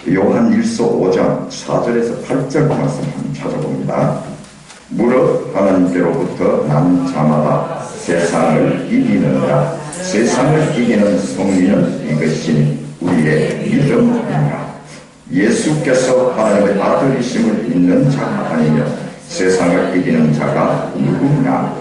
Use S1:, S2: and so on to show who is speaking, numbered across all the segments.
S1: 요한일서 5장 4절에서 8절 말씀 한번 찾아봅니다. 무릇 하나님께로부터 난 자마다 세상을 이기느니라. 세상을 이기는 성리는 이것이니 우리의 믿음이니라. 예수께서 하나님의 아들이심을 믿는 자가 아니며 세상을 이기는 자가 누구냐?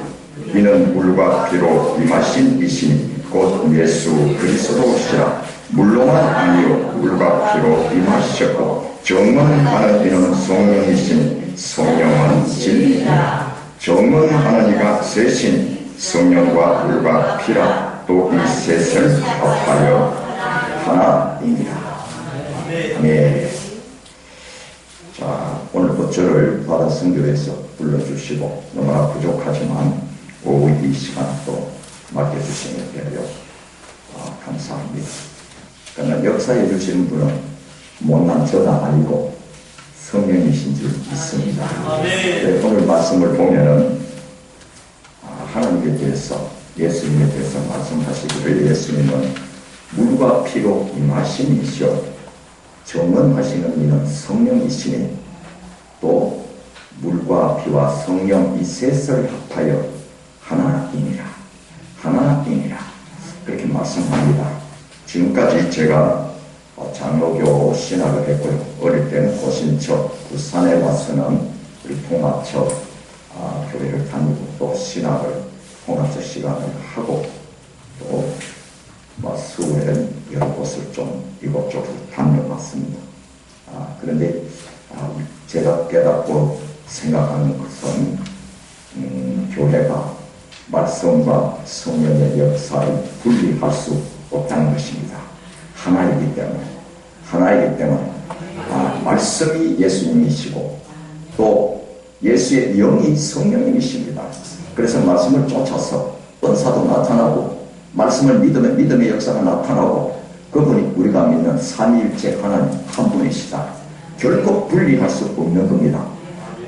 S1: 이는 물과 피로 임하신 이시니 곧 예수 그리스도시라. 물로만 아니요 물과 피로 임하셨고 정언하는 이는 성령이시니 성령은 진리니라. 정언하는 이가 셋이니 성령과 물과 피라. 또 이 셋을 합하여 하나이니라. 네. 자, 오늘도 저를 바다 선교에서 불러주시고 너무나 부족하지만 오후 이 시간 또 맡겨주시니 되려 감사합니다. 그러나 역사해 주시는 분은 못난 저가 아니고 성령이신 줄 믿습니다. 네, 오늘 말씀을 보면은 하나님에 대해서 예수님에 대해서 말씀하시기를 예수님은 물과 피로 임하심이시오 정언하시는 이는 성령이시니 또 물과 피와 성령 이 셋을 합하여 하나이니라. 하나이니라. 그렇게 말씀합니다. 지금까지 제가 장로교 신학을 했고요. 어릴 때는 고신척 부산에 와서는 우리 통합처 교회를 다니고 또 신학을 통합처 시간을 하고 또 서울에 여러 곳을 좀 이곳저곳 다녀봤습니다. 그런데 제가 깨닫고 생각하는 것은 교회가 말씀과 성령의 역사를 분리할 수 없다는 것입니다. 하나이기 때문에 말씀이 예수님이시고 또 예수의 영이 성령님이십니다. 그래서 말씀을 쫓아서 은사도 나타나고 말씀을 믿으면 믿음의 역사가 나타나고 그분이 우리가 믿는 삼위일체 하나님 한 분이시다. 결코 분리할 수 없는 겁니다.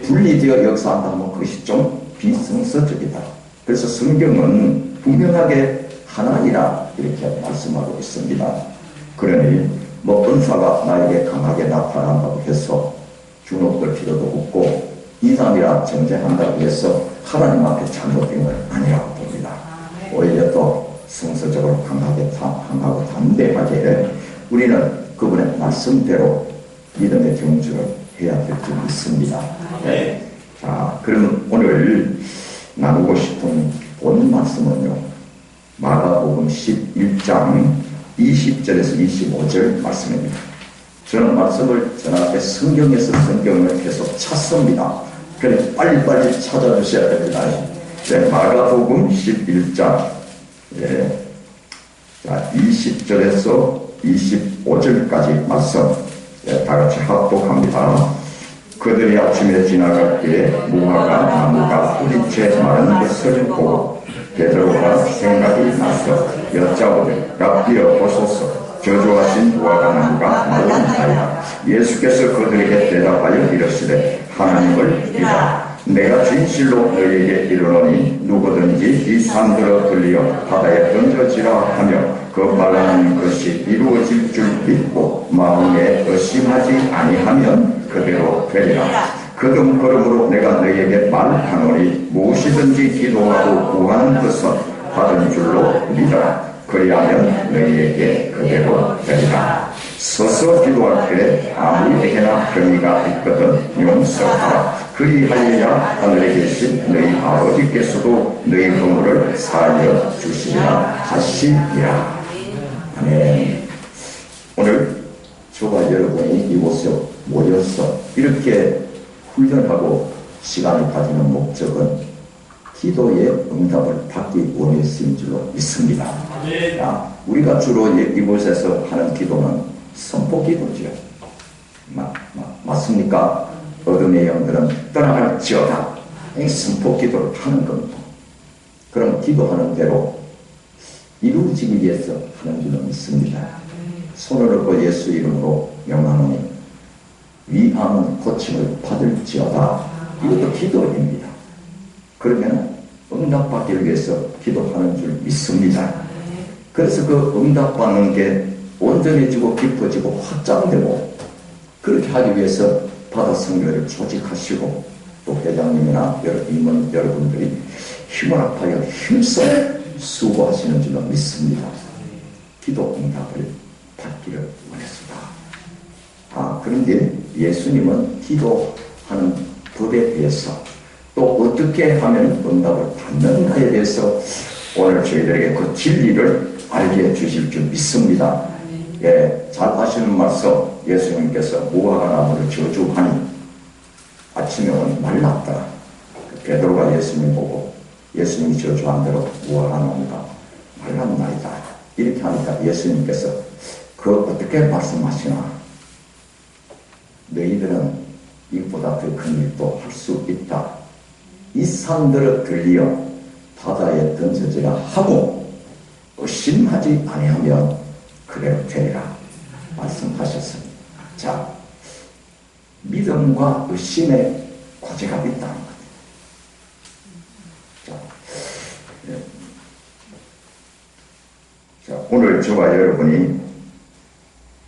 S1: 분리되어 역사한다 하면 그것이 좀 비성서적이다. 그래서 성경은 분명하게 하나이라 이렇게 말씀하고 있습니다. 그러니 은사가 나에게 강하게 나타난다고 해서 주눅들 필요도 없고 이단이라 정죄한다고 해서 하나님 앞에 잘못된 건 아니라고 봅니다. 오히려 또 성서적으로 강하고 담대하게 우리는 그분의 말씀대로 믿음의 경주를 해야 될 줄 믿습니다. 네. 자, 그러면 오늘 나누고 싶은 본 말씀은요, 마가복음 11장 20절에서 25절 말씀입니다. 저는 말씀을 전하되 성경을 계속 찾습니다. 그래 빨리빨리 찾아주셔야 됩니다. 네, 마가복음 11장 20절에서 25절까지 말씀 다같이 합독합니다. 그들이 아침에 지나갈 때에 무화과 나무가 뿌리채 마른 것을 보고 베드로가 생각이 나서 여짜오되 rabbi여 보소서 저주하신 무화과 나무가 나오나이다. 예수께서 그들에게 대답하여 이르시되 하나님을 믿으라. 내가 진실로 너희에게 이르노니 누구든지 이 산들어 들리어 바다에 던져지라 하며 그 말하는 것이 이루어질 줄 믿고 마음에 의심하지 아니하면 그대로 되리라. 그러므로 내가 너희에게 말하노니 무엇이든지 기도하고 구하는 것은 받은 줄로 믿어라. 그리하면 너희에게 그대로 되리라. 서서 기도할 때 아무에게나 병이가 있거든 용서하라. 그리하여야 하늘에 계신 너희 아버지께서도 너희 허물을 사하여 주시리라 하시니라. 아멘. 오늘 저와 여러분이 이곳에 모여서 이렇게 훈련하고 시간을 가지는 목적은 기도의 응답을 받기 원해서인 줄로 믿습니다. 우리가 주로 이곳에서 하는 기도는 선포 기도죠. 맞습니까? 어둠의 영들은 떠나갈지어다. 선포 기도를 하는 겁니다. 그럼 기도하는 대로 이루어지기 위해서 하는 줄로 믿습니다. 손을 얹고 예수 이름으로 명하노니 위암은 고침을 받을지어다. 이것도 기도입니다. 그러면 응답받기 위해서 기도하는 줄 믿습니다. 그래서 그 응답받는 게 온전해지고 깊어지고 확장되고 그렇게 하기 위해서 바다 성교회를 조직하시고 또 회장님이나 임원 여러분들이 힘을 합하여 힘써 수고하시는 줄로 믿습니다. 기도 응답을 받기를 원했습니다. 그런데 예수님은 기도하는 법에 대해서 또 어떻게 하면 응답을 받는가에 대해서 오늘 저희들에게 그 진리를 알게 해주실 줄 믿습니다. 잘 아시는 말씀, 예수님께서 무화과 나무를 저주하니 아침에 오니 말랐다. 베드로가 예수님 보고 예수님이 저주한 대로 무화과 나무가 말랐나이다. 이렇게 하니까 예수님께서 어떻게 말씀하시나? 너희들은 이보다 더 큰 일도 할 수 있다. 이 산들을 들리어 바다에 던져지라 하고 의심하지 아니하면 그대로 되리라 말씀하셨습니다. 자, 믿음과 의심의 과제가 있다는 것. 자, 오늘 저와 여러분이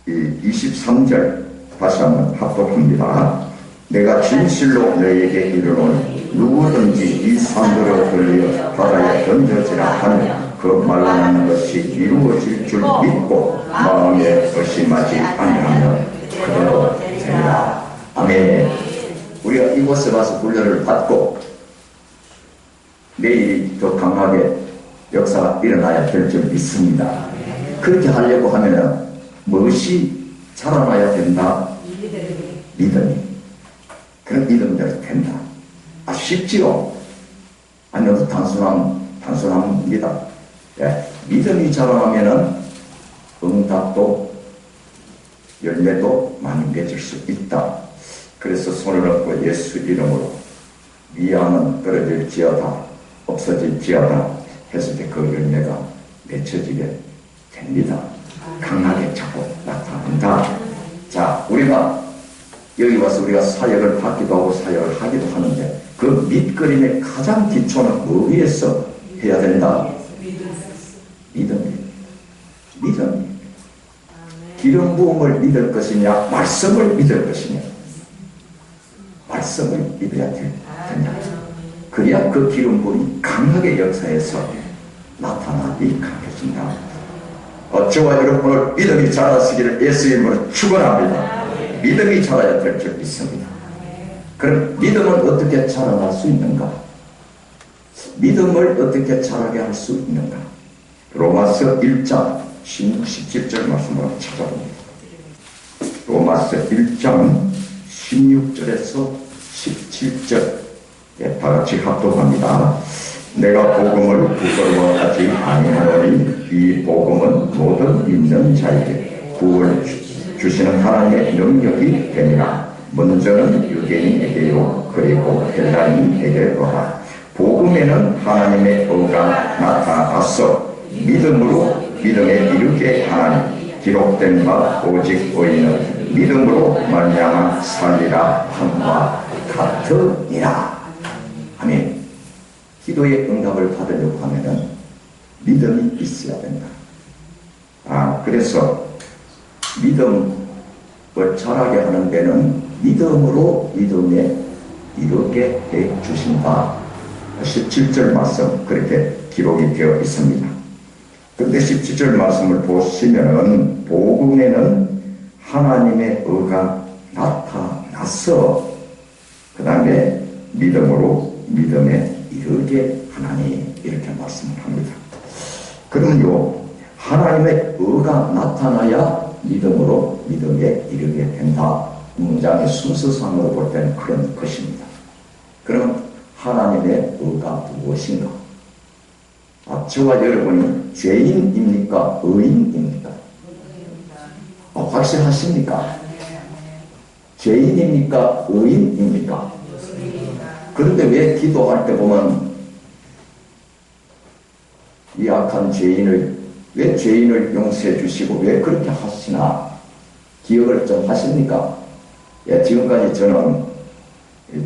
S1: 이 23절 다시 한번 합독합니다. 내가 진실로 너희에게 이르노니 누구든지 이 산들을 들려 바다에 던져지라 하면 그 말하는 것이 이루어질 줄 믿고 마음에 의심하지 아니하면 그대로 되리라. 아멘. 우리가 이곳에 와서 훈련을 받고 내일이 더 강하게 역사가 일어나야 될 줄 믿습니다. 그렇게 하려고 하면은 무엇이 자라나야 된다? 믿음이. 그런 믿음대로 된다. 쉽지요? 아니어도 단순합니다. 믿음이 자라나면은 응답도 열매도 많이 맺을 수 있다. 그래서 손을 얹고 예수 이름으로 미안은 떨어질지어다 없어질지어다 했을 때 그 열매가 맺혀지게 됩니다. 강하게 자꾸 나타난다. 자, 우리가 여기 와서 우리가 사역을 받기도 하고 사역을 하기도 하는데 그 밑그림의 가장 기초는 어디에서 해야 된다? 믿음이. 기름 부음을 믿을 것이냐 말씀을 믿을 것이냐. 말씀을 믿어야 된다. 그래야 그 기름 부음이 강하게 역사해서 나타나기 강해진다. 저와 여러분을 믿음이 자라시기를 예수 이름으로 축원합니다. 믿음이 자라야 될 줄 믿습니다. 그럼 믿음은 어떻게 자라날 수 있는가? 믿음을 어떻게 자라게 할 수 있는가? 로마서 1장 16, 17절 말씀을 찾아봅니다. 로마서 1장 16절에서 17절 다 같이 합독합니다. 내가 복음을 부끄러워하지 아니하노니 이 복음은 모든 믿는 자에게 구원을 주시는 하나님의 능력이 되니라. 먼저는 유대인에게요 그리고 헬라인에게로라. 복음에는 하나님의 의가 나타났어 믿음으로 믿음에 이르게 하나니 기록된 바 오직 의인은 믿음으로 말미암아 살리라 함과 같으니라. 아멘. 기도의 응답을 받으려고 하면은 믿음이 있어야 된다. 그래서 믿음을 자라게 하는 데는 믿음으로 믿음에 이르게 해 주신다. 17절 말씀 그렇게 기록이 되어 있습니다. 그런데 17절 말씀을 보시면은 복음에는 하나님의 의가 나타났어. 그 다음에 믿음으로 믿음에 이르게 하나니 이렇게 말씀을 합니다. 그럼요 하나님의 의가 나타나야 믿음으로 믿음에 이르게 된다. 문장의 순서상으로 볼 때는 그런 것입니다. 그럼 하나님의 의가 무엇인가? 저와 여러분이 죄인입니까? 의인입니까? 확실하십니까? 죄인입니까? 의인입니까? 그런데 왜 기도할 때 보면 이 악한 죄인을 왜 죄인을 용서해 주시고 왜 그렇게 하시나 기억을 좀 하십니까? 지금까지 저는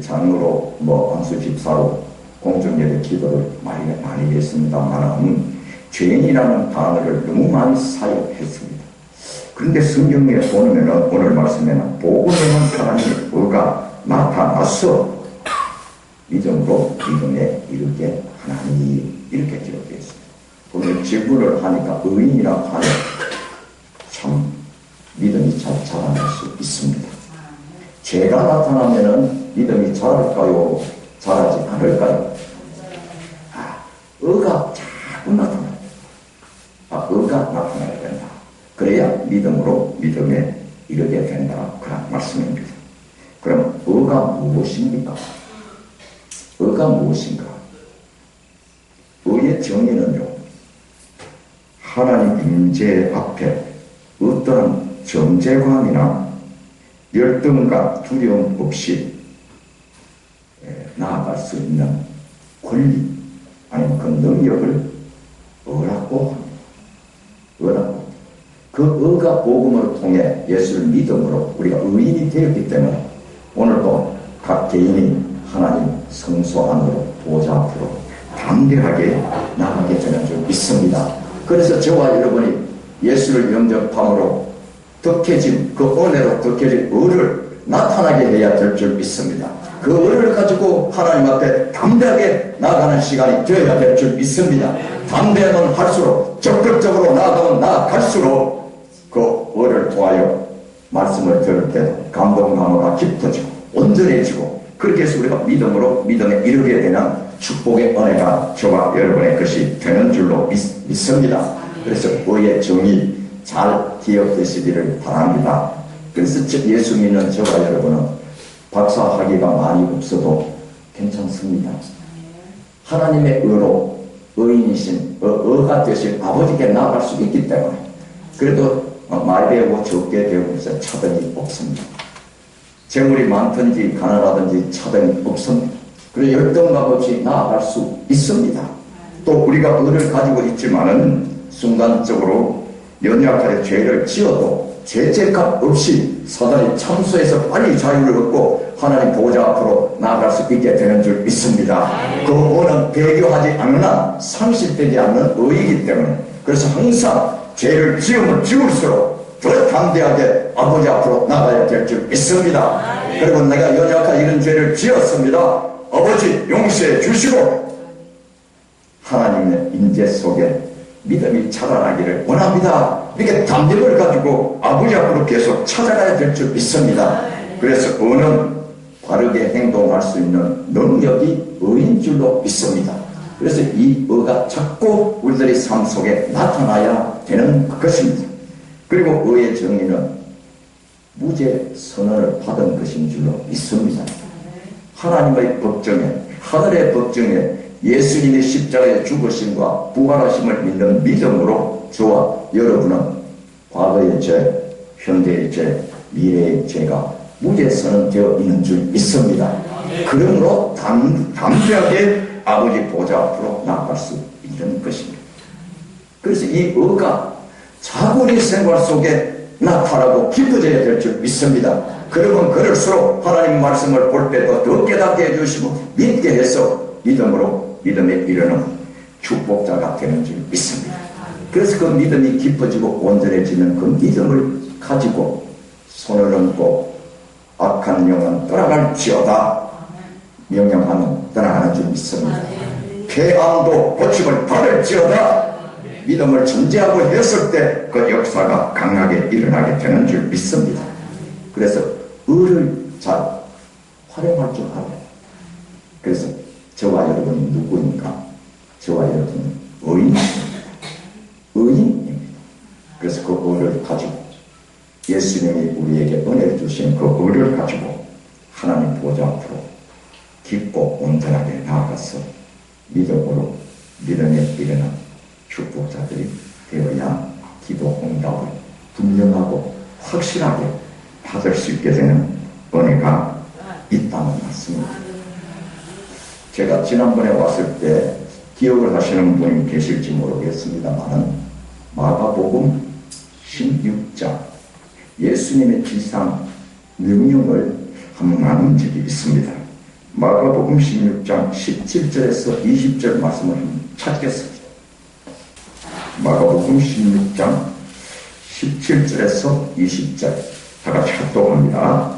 S1: 장로로 안수 집사로 공중예배 기도를 많이 했습니다만 죄인이라는 단어를 너무 많이 사용했습니다. 그런데 성경에 보면 오늘 말씀에는 복음에는 하나님의 의가 나타났어. 믿음으로 믿음에 이르게 하나니 이렇게 기록되어 있습니다. 오늘 질문을 하니까 의인이라 하면 참 믿음이 잘 자라날 수 있습니다. 죄가 나타나면은 믿음이 자랄까요? 자라지 않을까요? 의가 자꾸 나타나요. 의가 나타나야 된다. 그래야 믿음으로 믿음에 이르게 된다. 그런 말씀입니다. 그럼 의가 무엇입니까? 의가 무엇인가? 의의 정의는요, 하나님 임재 앞에 어떠한 정죄감이나 열등과 두려움 없이 나아갈 수 있는 권리 아니면 그 능력을 의라고 합니다. 의라고. 그 의가 복음을 통해 예수를 믿음으로 우리가 의인이 되었기 때문에 오늘도 각 개인이 하나님 성소 안으로 보좌 앞으로 담대하게 나가게 되는 줄 믿습니다. 그래서 저와 여러분이 예수를 영접함으로 덕해진 그 은혜로 덕해진 의를 나타나게 해야 될 줄 믿습니다. 그 의를 가지고 하나님 앞에 담대하게 나가는 시간이 되어야 될 줄 믿습니다. 담대하면 할수록 적극적으로 나아가면 나아갈수록 그 의를 통하여 말씀을 들을 때 감동 감화가 깊어지고 온전해지고 그렇게 해서 우리가 믿음으로 믿음에 이르게 되는 축복의 은혜가 저와 여러분의 것이 되는 줄로 믿습니다. 그래서 의의 정의 잘 기억되시기를 바랍니다. 그래서 예수 믿는 저와 여러분은 박사학위가 많이 없어도 괜찮습니다. 하나님의 의로 의인이신 의가 되신 아버지께 나아갈 수 있기 때문에 그래도 많이 배우고 적게 배우면서 차등이 없습니다. 재물이 많든지 가난하든지 차등이 없습니다. 그래서 열등감 없이 나아갈 수 있습니다. 또 우리가 의를 가지고 있지만은 순간적으로 연약하게 죄를 지어도 죄책감 없이 사단이 참수해서 빨리 자유를 얻고 하나님 보좌 앞으로 나아갈 수 있게 되는 줄 믿습니다. 그 의는 배교하지 않는 한 상실되지 않는 의이기 때문에 그래서 항상 죄를 지으면 지을수록 더 담대하게 아버지 앞으로 나가야 될 줄 믿습니다. 그리고 내가 연약한 이런 죄를 지었습니다. 아버지 용서해 주시고 하나님의 임재 속에 믿음이 자라나기를 원합니다. 이렇게 담력을 가지고 아버지 앞으로 계속 찾아가야 될 줄 믿습니다. 그래서 의는 바르게 행동할 수 있는 능력이 의인 줄로 믿습니다. 그래서 이 의가 자꾸 우리들의 삶 속에 나타나야 되는 것입니다. 그리고 의의 정의는 무죄 선언을 받은 것인 줄로 믿습니다. 하나님의 법정에 하늘의 법정에 예수님의 십자가의 죽으심과 부활하심을 믿는 믿음으로 저와 여러분은 과거의 죄, 현대의 죄, 미래의 죄가 무죄 선언되어 있는 줄 믿습니다. 그러므로 담대하게 아버지 보좌 앞으로 나아갈 수 있는 것입니다. 그래서 이 의가 자꾸 우리 생활 속에 나타나고 깊어져야 될 줄 믿습니다. 그러면 그럴수록 하나님 말씀을 볼 때도 더 깨닫게 해주시고 믿게 해서 믿음으로 믿음에 이르는 축복자가 되는 줄 믿습니다. 그래서 그 믿음이 깊어지고 온전해지는 그 믿음을 가지고 손을 얹고 악한 영은 떠나갈지어다 명령하면 떠나가는 줄 믿습니다. 폐암도 고침을 받을지어다 믿음을 전제하고 했을 때 그 역사가 강하게 일어나게 되는 줄 믿습니다. 그래서 의를 잘 활용할 줄 알아요. 그래서 저와 여러분이 누구인가? 저와 여러분은 의인입니다. 의인입니다. 그래서 그 의를 가지고 예수님이 우리에게 은혜를 주신 그 의를 가지고 하나님 보좌 앞으로 깊고 온전하게 나아가서 믿음으로 믿음에 이르는 축복자들이 되어야 기도 응답을 분명하고 확실하게 받을 수 있게 되는 은혜가 있다는 말씀입니다. 제가 지난번에 왔을 때 기억을 하시는 분이 계실지 모르겠습니다만 마가복음 16장 예수님의 지상 명령을 한번 나눈 적이 있습니다. 마가복음 16장 17절에서 20절 말씀을 찾겠습니다. 마가복음 16장 17절에서 20절 다 같이 합독합니다.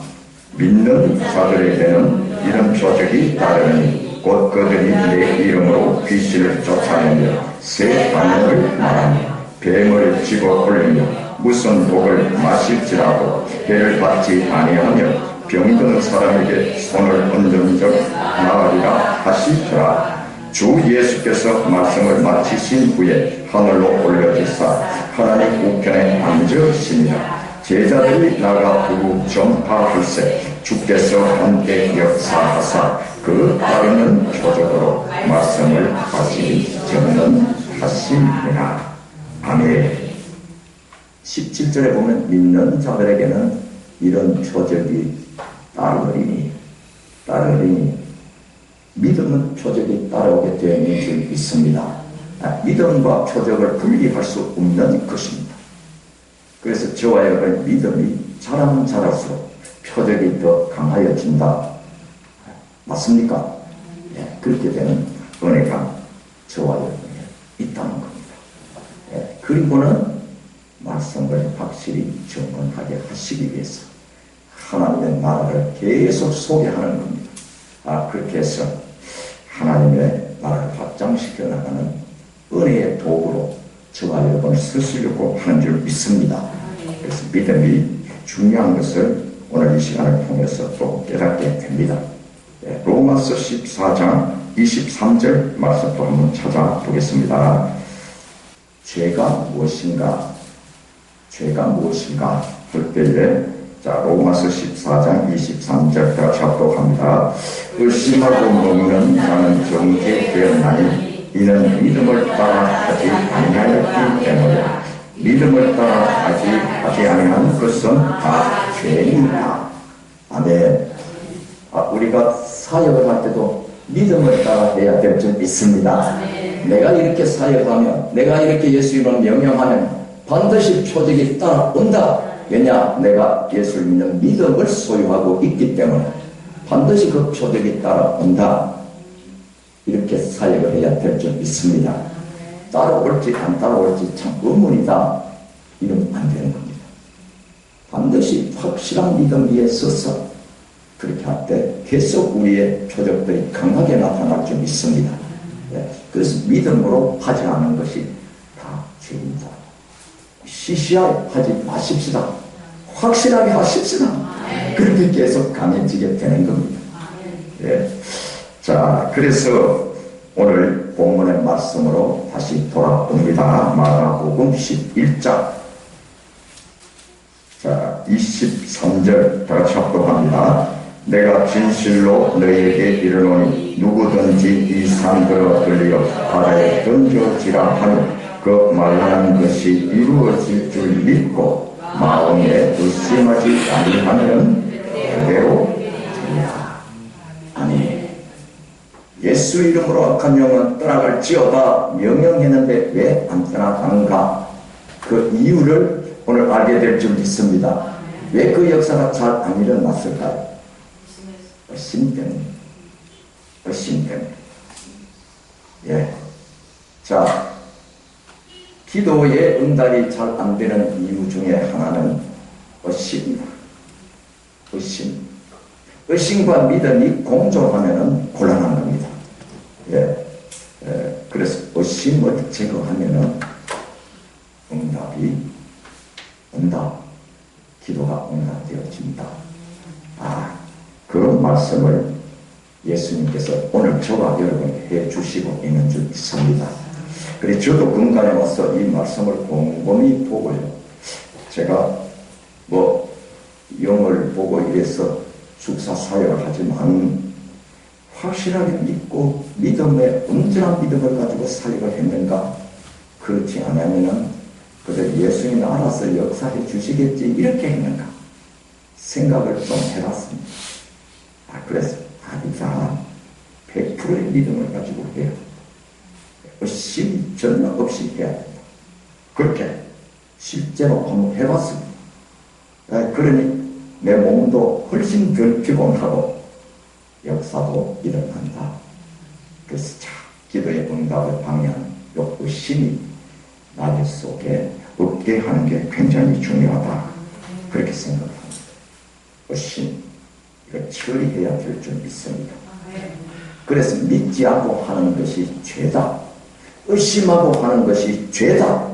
S1: 믿는 자들에게는 이런 표적이 따르니 곧 그들이 내 이름으로 귀신을 쫓아내며 새 방언을 말하며 뱀을 집어 올리며 무슨 독을 마실지라도 해를 받지 아니하며 병든 사람에게 손을 얹은 적 나으리라 하시더라. 주 예수께서 말씀을 마치신 후에 하늘로 올려주사 하나님 우편에 앉으시니라. 제자들이 나가 두루 전파할세 주께서 함께 역사하사 그 따르는 표적으로 말씀을 하시기 전능하시니라. 아멘. 17절에 보면 믿는 자들에게는 이런 표적이 따르리니 믿음은 표적이 따라오게 되어 있는 줄 믿습니다. 믿음과 표적을 분리할 수 없는 것입니다. 그래서 저와 여러분의 믿음이 자라면 자랄수록 표적이 더 강하여진다. 맞습니까? 예, 그렇게 되는 은혜가 저와 여러분에 있다는 겁니다. 예, 그리고는 말씀을 확실히 정언하게 하시기 위해서 하나님의 나라를 계속 소개하는 겁니다. 그렇게 해서 하나님의 나라를 확장시켜 나가는 은혜의 도구로 저와 여러분을 쓰시려고 하는 줄 믿습니다. 그래서 믿음이 중요한 것을 오늘 이 시간을 통해서 또 깨닫게 됩니다. 로마서 14장 23절 말씀도 한번 찾아보겠습니다. 죄가 무엇인가 할 때에 로마서 14장 23절 다 작독합니다. 의심하고 먹는 자는 정죄되었나니 이는 믿음을 따라 하지 아니하였기 때문에 믿음을 따라 하지 아니한 것은 다 죄입니다. 아멘. 우리가 사역을 할 때도 믿음을 따라 해야 될 줄 믿습니다. 내가 이렇게 사역하면 내가 이렇게 예수님을 명령하면 반드시 표적이 따라온다. 왜냐? 내가 예수를 믿는 믿음을 소유하고 있기 때문에 반드시 그 표적이 따라온다. 이렇게 사역을 해야 될 줄 믿습니다. 따라올지 안 따라올지 참 의문이다. 이러면 안 되는 겁니다. 반드시 확실한 믿음 위에 서서 그렇게 할 때 계속 우리의 표적들이 강하게 나타날 줄 믿습니다. 그래서 믿음으로 하지 않은 것이 다 죄입니다. 시시하지 마십시다. 확실하게 하십시다. 그렇게 계속 강해지게 되는 겁니다. 자, 그래서 오늘 본문의 말씀으로 다시 돌아옵니다. 마가복음 11장 23절 다 같이 합독합니다. 내가 진실로 너희에게 이르노니 누구든지 이 산들어 들려 바다에 던져지라 하면 그 말하는 것이 이루어질 줄 믿고 마음에 의심하지 아니하면 그대로 되리라. 아멘. 예수 이름으로 악한 영은 떠나갈지어다 명령했는데 왜 안 떠나가는가? 그 이유를 오늘 알게 될 줄 믿습니다. 왜 그 역사가 잘 안 일어났을까요? 의심 때문에. 예. 자, 기도의 응답이 잘 안 되는 이유 중에 하나는 의심입니다. 의심과 믿음이 공존하면 곤란한 겁니다. 그래서 의심을 제거하면 기도가 응답되어집니다. 그런 말씀을 예수님께서 오늘 저와 여러분에게 해주시고 있는 줄 믿습니다. 그래서 저도 근간에 와서 이 말씀을 곰곰이 보고요. 제가 영을 보고 이래서 축사 사역을 하지만 확실하게 믿고 믿음에 온전한 믿음을 가지고 사역을 했는가? 그렇지 않으면 그래 예수님이 알아서 역사해 주시겠지 이렇게 했는가? 생각을 좀 해봤습니다. 그래서 아니다. 100%의 믿음을 가지고 해야 된다. 의심 전혀 없이 해야 된다. 그렇게 실제로 한번 해봤습니다. 그러니 내 몸도 훨씬 덜 피곤하고 역사도 일어난다. 그래서 기도의 응답을 방해하는 요 의심이 나의 속에 없게 하는 게 굉장히 중요하다. 그렇게 생각합니다. 의심, 이거 처리해야 될 줄 믿습니다. 그래서 믿지 않고 하는 것이 죄다. 의심하고 하는 것이 죄다.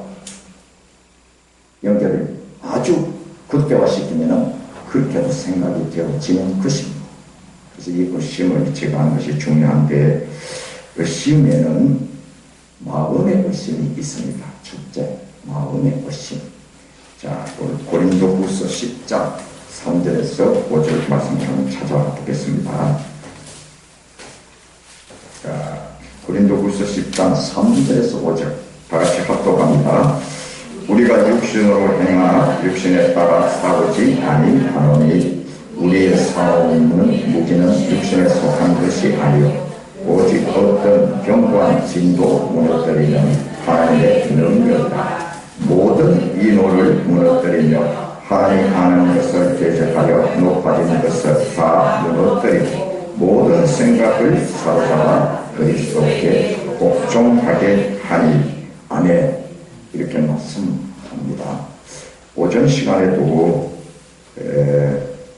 S1: 연결을 아주 극대화시키면 그렇게도 생각이 되어지는 것입니다. 그래서 이 의심을 제거하는 것이 중요한데, 의심에는 마음의 의심이 있습니다. 첫째, 마음의 의심. 자, 고린도후서 10장 3절에서 5절 말씀을 한번 찾아보겠습니다. 자, 고린도후서 10장 3절에서 5절 다 같이 합독합니다. 우리가 육신으로 행하나 육신에 따라 싸우지 아니하노니 우리의 싸움은 무기는 육신에 속한 것이 아니요 오직 어떤 견고한 진도 무너뜨리는 하나님의 능력이다. 모든 인호를 무너뜨리며 하나님 아는 것을 대적하여 높아지는 것을 다 무너뜨리고 모든 생각을 사로잡아 그리스도께 복종하게 하니. 아멘. 이렇게 말씀합니다. 오전 시간에도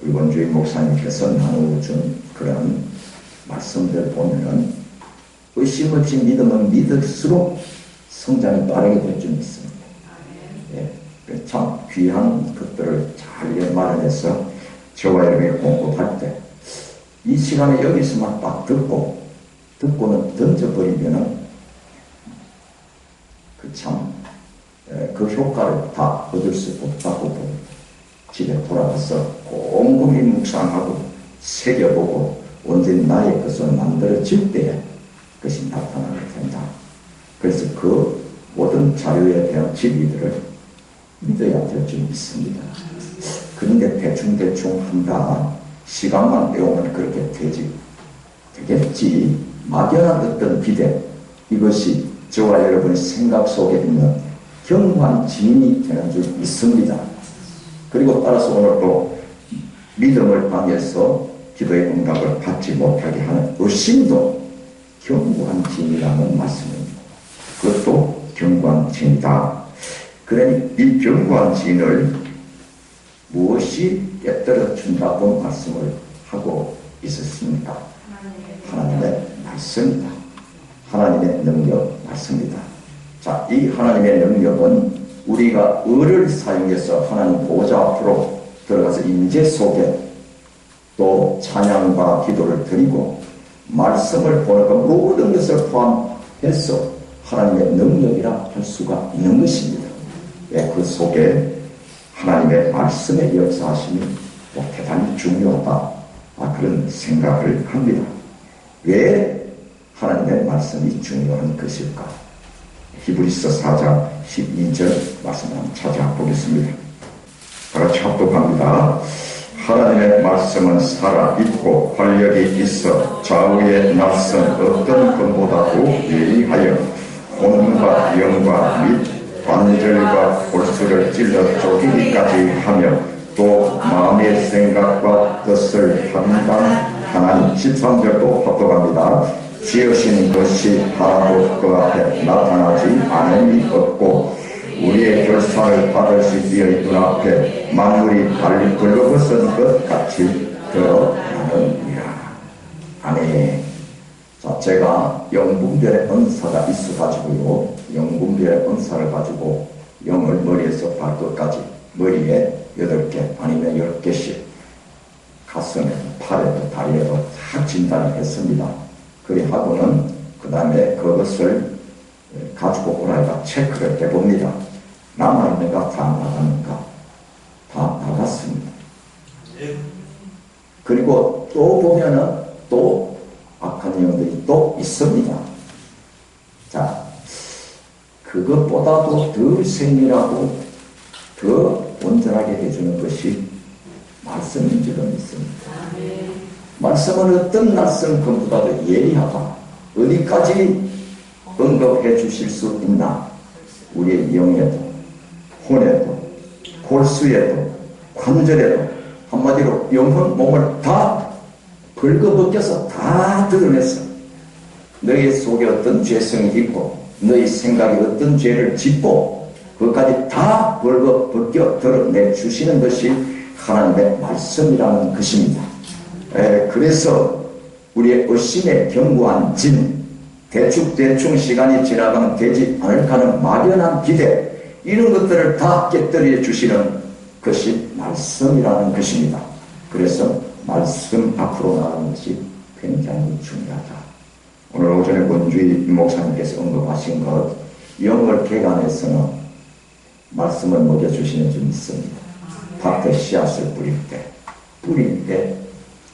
S1: 의원주의 목사님께서 나누어준 그런 말씀들 보면은 의심 없이 믿으면 믿을수록 성장이 빠르게 될 줄 믿습니다. 예, 참 귀한 것들을 잘 마련해서 저와 여러분이 공부할 때 이 시간에 여기서만 딱 듣고는 던져버리면은 그 효과를 다 얻을 수 없다고 봅니다. 집에 돌아가서 꼼꼼히 묵상하고 새겨보고 온전히 나의 것을 만들어질 때에 그것이 나타나게 된다. 그래서 그 모든 자료에 대한 진리들을 믿어야 될 줄 믿습니다. 그런데 대충 한다. 시간만 배우면 그렇게 되겠지. 막연한 어떤 기대, 이것이 저와 여러분의 생각 속에 있는 경한 지인이 되는 줄 믿습니다. 그리고 따라서 오늘도 믿음을 방해해서 기도의 응답을 받지 못하게 하는 의심도 견고한 진이라는 말씀입니다. 그것도 견고한 진이다. 그러니 이 견고한 진을 무엇이 깨뜨려 준다고 말씀을 하고 있었습니까? 하나님의 말씀이다. 하나님의 능력 말씀이다. 자, 이 하나님의 능력은 우리가 의를 사용해서 하나님 보좌 앞으로 들어가서 임재 속에 또 찬양과 기도를 드리고 말씀을 보는 것 모든 것을 포함해서 하나님의 능력이라 할 수가 있는 것입니다. 네, 그 속에 하나님의 말씀의 역사하심이 대단히 중요하다. 그런 생각을 합니다. 왜 하나님의 말씀이 중요한 것일까? 히브리서 4장 12절 말씀을 한번 찾아보겠습니다. 다같이 합독합니다. 하나님의 말씀은 살아있고 활력이 있어 좌우에 낯선 어떤 것보다도 예리하여 혼과 영과 및 관절과 골수를 찔러 쪼개기까지 하며 또 마음의 생각과 뜻을 판단하는 13절도 합독합니다. 지으신 것이 하나도 그 앞에 나타나지 않음이 없고 우리의 결산을 받으실 이의 눈앞에 만물이 달리 벌거벗은 것 같이 드러나느니라. 아멘. 자, 제가 영분별의 은사가 있어가지고요, 영분별의 은사를 가지고 영을 머리에서 발끝까지 머리에 8개 아니면 10개씩 가슴에 팔에도 다리에도 다 진단을 했습니다. 그리하고는 그 다음에 그것을 가지고 오라니까 체크를 해봅니다. 남아있는가 다 나가는가? 다 나갔습니다. 그리고 또 보면은 또 악한 영들이 또 있습니다. 자, 그것보다도 더 세밀하고 더 온전하게 해주는 것이 말씀인 줄은 믿습니다. 말씀은 어떤 낯선 것보다도 예리하다. 어디까지 언급해 주실 수 있나? 우리의 영에도, 혼에도, 골수에도, 관절에도, 한마디로 영혼 몸을 다 벌거벗겨서 다 드러냈어. 너희 속에 어떤 죄성이 있고 너희 생각이 어떤 죄를 짓고 그것까지 다 벗겨 드러내 주시는 것이 하나님의 말씀이라는 것입니다. 그래서 우리의 의심에 견고한 짐, 대충 시간이 지나가면 되지 않을까 하는 막연한 기대, 이런 것들을 다 깨뜨려 주시는 것이 말씀이라는 것입니다. 그래서 말씀 앞으로 나가는 것이 굉장히 중요하다. 오늘 오전에 권주희 목사님께서 언급하신 것, 영을 개간해서는 말씀을 먹여주시는 줄 믿습니다. 밭에 씨앗을 뿌릴 때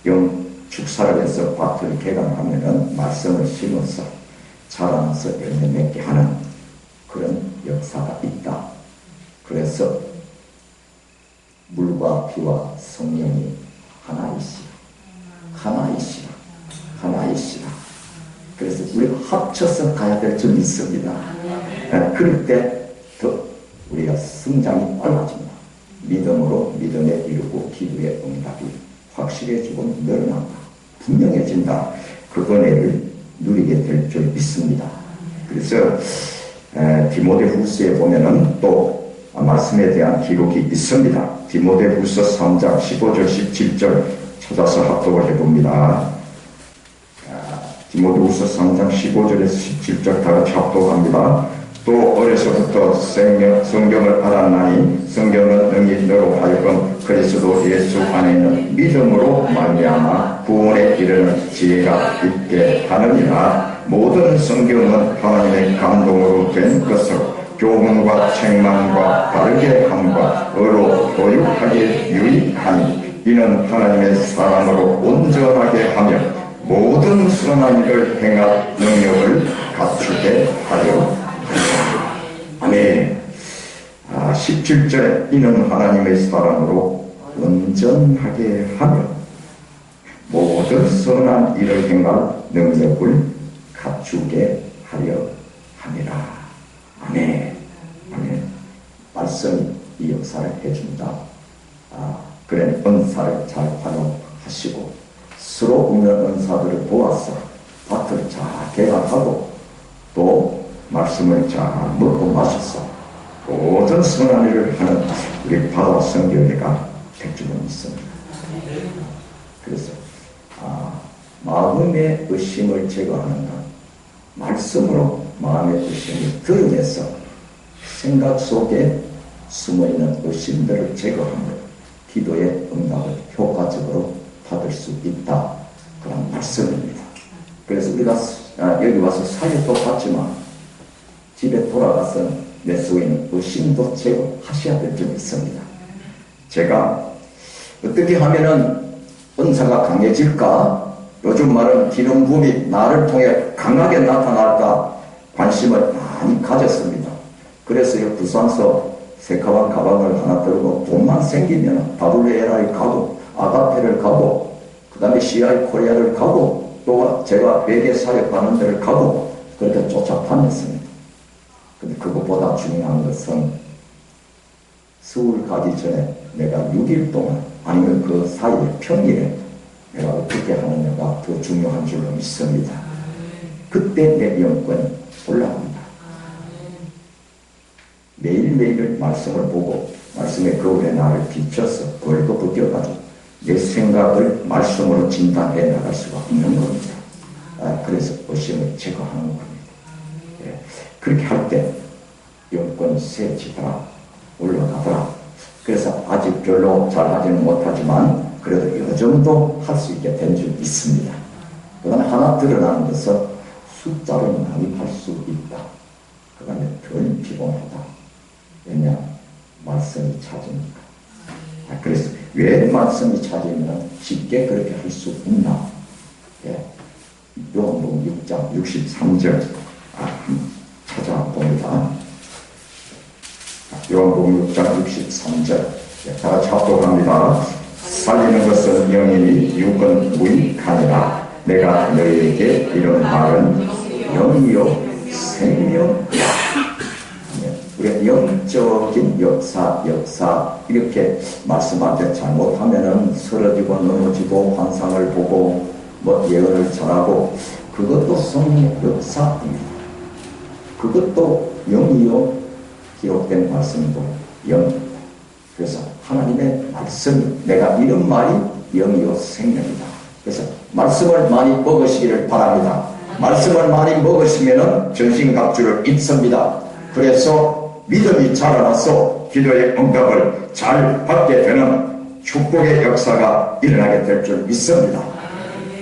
S1: 영 축사를 해서 밭을 개간하면은 말씀을 심어서 자라나서 열매 맺게 하는 그런 역사가 있다. 그래서 물과 비와 성령이 하나이시라. 그래서 우리가 합쳐서 가야 될 줄 믿습니다. 그럴 때 더 우리가 성장이 빨라집니다. 믿음으로 믿음에 이르고 기도의 응답이 확실해지고 늘어난다. 분명해진다. 그 은혜를 누리게 될 줄 믿습니다. 그래서 디모데후서에 보면은 또 말씀에 대한 기록이 있습니다. 디모데후서 3장 15절 17절 찾아서 합독을 해봅니다. 디모데후서 3장 15절에서 17절 다 같이 합독합니다. 또 어려서부터 성경을 알았나니 성경은 능히 너로 하여금 그리스도 예수 안에 있는 믿음으로 말미암아 구원에 이르는 지혜가 있게 하느니라. 모든 성경은 하나님의 감동으로 된 것으로 교훈과 책망과 바르게 함과 의로 교육하기에 유익하니 이는 하나님의 사람으로 온전하게 하며 모든 선한 일을 행할 능력을 갖추게 하려. 아멘. 17절에 이는 하나님의 사람으로 온전하게 하며 모든 선한 일을 행할 능력을 갖추게 하려 함이라. 아멘. 아멘. 말씀이 이 역사를 해준다. 그래 은사를 잘 활용하시고 서로 있는 은사들을 도와서 밭을 잘 개간하고 또 말씀을 잘 먹고 마셔서 모든 선한 일을 하는 우리 바다 성교회가 될 줄은 믿습니다. 그래서 마음의 의심을 제거하는 것, 말씀으로 마음의 의심을 드러내서 생각 속에 숨어있는 의심들을 제거하며 기도의 응답을 효과적으로 받을 수 있다. 그런 말씀입니다. 그래서 우리가 여기 와서 사역도 받지만 집에 돌아가서 내 속에 있는 의심도 제거하셔야 될 줄 믿습니다. 제가 어떻게 하면은 은사가 강해질까? 요즘 말은 기름 부음이 나를 통해 강하게 나타날까? 관심을 많이 가졌습니다. 그래서 부산서 세카반 가방을 하나 들고 돈만 생기면 WLI 가고 아가페를 가고 그 다음에 CI 코리아를 가고 또 제가 외계 사역 가는 데를 가고 그렇게 쫓아다녔습니다. 근데 그것보다 중요한 것은 서울 가기 전에 내가 6일 동안 아니면 그 사이에 평일에 내가 어떻게 하느냐가 더 중요한 줄로 믿습니다. 그때 내 영권이 올라갑니다. 매일매일 말씀을 보고 말씀의 거울에 나를 비춰서 그걸로 벗겨가지고 내 생각을 말씀으로 진단해 나갈 수가 없는 겁니다. 그래서 의심을 제거하는 겁니다. 그렇게 할 때 영권이 세지더라, 올라가더라. 그래서 아직 별로 잘하지는 못하지만 그래도 이 정도 할 수 있게 된 줄 믿습니다. 그 다음에 하나 드러나는 것은 숫자를 많이 할 수 있다. 그 다음에 덜 피곤하다. 왜냐? 말씀이 찾으니까. 그래서 왜 말씀이 찾으면 쉽게 그렇게 할 수 있나? 요한복음 6장 63절 찾아봅니다. 요한복음 6장 63절 다 같이 합독합니다. 살리는 것은 영이니 육은 무익하니라. 내가 너희에게 이런 말은 영이요 생명이야. 우리가 영적인 역사 이렇게 말씀한테 잘못하면은 쓰러지고 넘어지고 환상을 보고 예언을 잘하고 그것도 성령의 역사입니다. 그것도 영이요 기록된 말씀도 영. 그래서 하나님의 말씀이, 내가 이런 말이 영이요 생명이다. 그래서 말씀을 많이 먹으시기를 바랍니다. 말씀을 많이 먹으시면 전신갑주를 입습니다. 그래서 믿음이 자라나서 기도의 응답을 잘 받게 되는 축복의 역사가 일어나게 될 줄 믿습니다.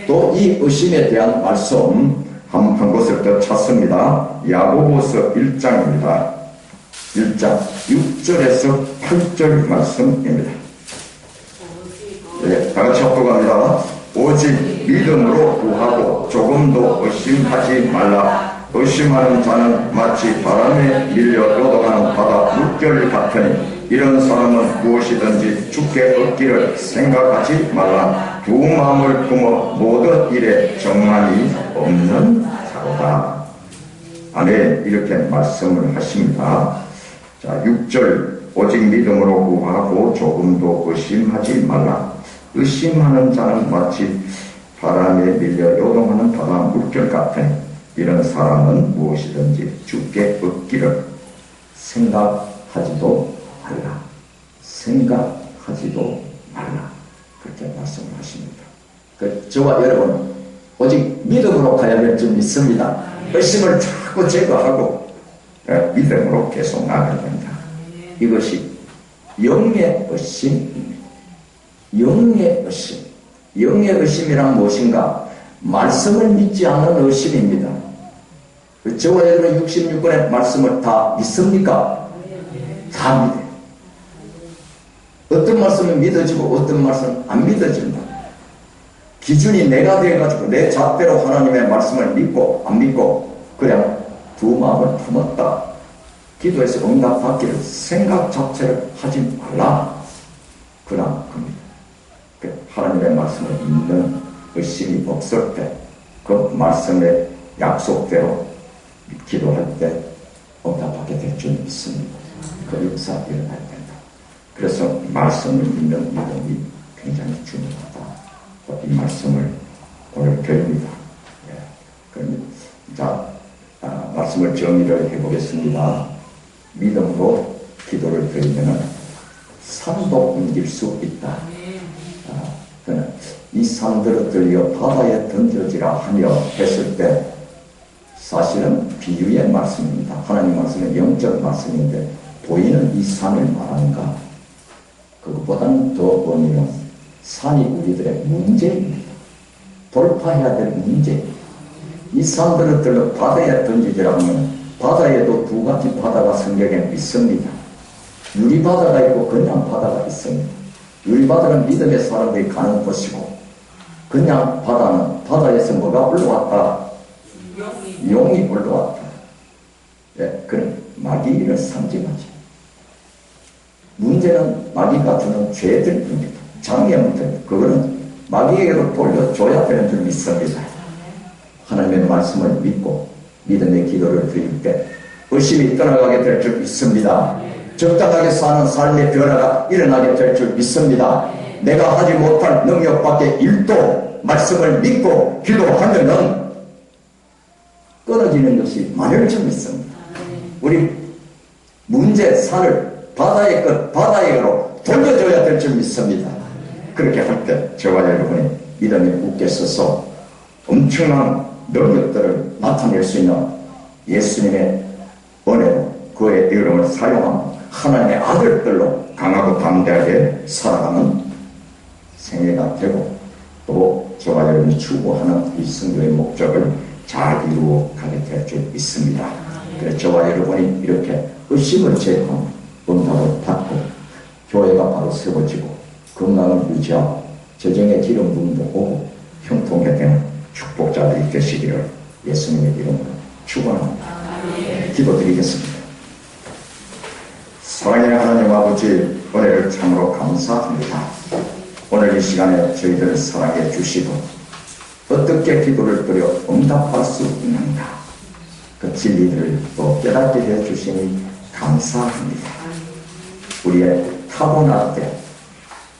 S1: 또 이 의심에 대한 말씀 한 곳을 더 찾습니다. 야고보서 1장입니다. 1장 6절에서 8절 말씀입니다. 네, 다같이 합독합니다. 오직 믿음으로 구하고 조금도 의심하지 말라. 의심하는 자는 마치 바람에 밀려 요동하는 바다 물결 같으니 이런 사람은 무엇이든지 죽게 얻기를 생각하지 말라. 두 마음을 품어 모든 일에 정만이 없는 자로다. 아멘. 이렇게 말씀을 하십니다. 자, 6절 오직 믿음으로 구하고 조금도 의심하지 말라. 의심하는 자는 마치 바람에 밀려 요동하는 바다 물결 같으니 이런 사람은 무엇이든지 죽게 얻기를 생각하지도 말라. 생각하지도 말라. 그렇게 말씀을 하십니다. 저와 여러분 오직 믿음으로 가야 될 줄 믿습니다. 의심을 자꾸 제거하고 믿음으로 계속 나가야 됩니다. 이것이 영의 의심입니다. 영의 의심. 영의 의심이란 무엇인가? 말씀을 믿지 않는 의심입니다. 저와 여러분 66권의 말씀을 다 믿습니까? 다 믿어요. 어떤 말씀은 믿어지고 어떤 말씀은 안 믿어집니다. 기준이 내가 되어가지고 내 잣대로 하나님의 말씀을 믿고 안 믿고 그냥 두 마음을 품었다. 기도에서 응답받기를 생각 자체를 하지 말라. 그러나 겁니다. 하나님의 말씀을 믿는 의심이 없을 때 그 말씀의 약속대로 기도할 때 응답하게 될 줄 믿습니다. 그 역사 일어나야 된다. 그래서 말씀을 믿는 믿음이 굉장히 중요하다. 이 말씀을 오늘 배웁니다. 자, 말씀을 정리를 해보겠습니다. 믿음으로 기도를 드리면 산도 옮길 수 있다. 이 산들을 들려 바다에 던져지라 하며 했을 때 사실은 비유의 말씀입니다. 하나님 말씀은 영적 말씀인데 보이는 이 산을 말하는가? 그것보다는 더 보면 산이 우리들의 문제입니다. 돌파해야 될 문제. 이 산들을 들려 바다에 던지지라 하면 바다에도 두 가지 바다가 성경에 있습니다. 유리바다가 있고 그냥 바다가 있습니다. 유리바다는 믿음의 사람들이 가는 곳이고 그냥 바다는 바다에서 뭐가 올라왔다? 용이 올라왔다. 예, 그런 마귀를 상징하지. 문제는 마귀가 주는 죄들입니다. 장애물들. 그거는 마귀에게로 돌려줘야 되는 줄 믿습니다. 하나님의 말씀을 믿고 믿음의 기도를 드릴 때 의심이 떠나가게 될 줄 믿습니다. 적당하게 사는 삶의 변화가 일어나게 될 줄 믿습니다. 내가 하지 못할 능력밖에 일도 말씀을 믿고 기도하면은 끊어지는 것이 많을 줄 믿습니다. 우리 문제 산을 바다의 끝 바다에로 돌려줘야 될 줄 믿습니다. 그렇게 할 때 저와 여러분이 믿음이 굳게 서서 엄청난 능력들을 나타낼 수 있는 예수님의 은혜로 그의 이름을 사용하는 하나님의 아들들로 강하고 담대하게 살아가는 생애가 되고 또 저와 여러분이 추구하는 이 선교의 목적을 잘 이루어 가게 될 줄 믿습니다. 그래서 저와 여러분이 이렇게 의심을 제거하고 응답을 받고 교회가 바로 세워지고 건강을 유지하고 재정의 기름 부음도 오고 형통하게 되는 축복자들이 되시기를 예수님의 이름으로 축원합니다. 기도드리겠습니다. 사랑의 하나님 아버지, 은혜를 참으로 감사합니다. 오늘 이 시간에 저희들을 사랑해 주시고 어떻게 기도를 드려 응답할 수 있는가 그 진리들을 또 깨닫게 해 주시니 감사합니다. 우리의 타고날 때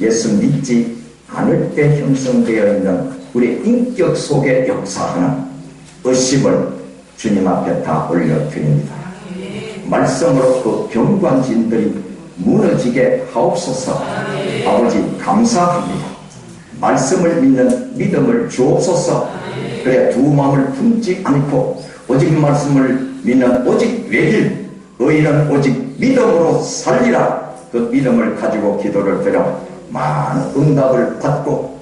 S1: 예수 믿지 않을 때 형성되어 있는 우리 인격 속에 역사하는 의심을 주님 앞에 다 올려드립니다. 말씀으로 그 경관진들이 무너지게 하옵소서. 아버지 감사합니다. 말씀을 믿는 믿음을 주옵소서. 그래 두 마음을 품지 않고 오직 말씀을 믿는 오직 외길 의인은 오직 믿음으로 살리라. 그 믿음을 가지고 기도를 드려 많은 응답을 받고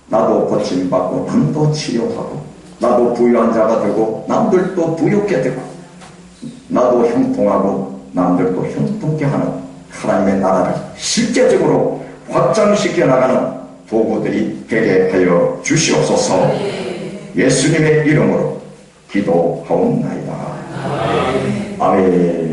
S1: 나도 고침받고 남도 치료하고 나도 부유한 자가 되고 남들도 부유하게 되고 나도 형통하고 남들도 형통케 하는 하나님의 나라를 실제적으로 확장시켜 나가는 도구들이 되게 하여 주시옵소서. 예수님의 이름으로 기도하옵나이다. 아멘.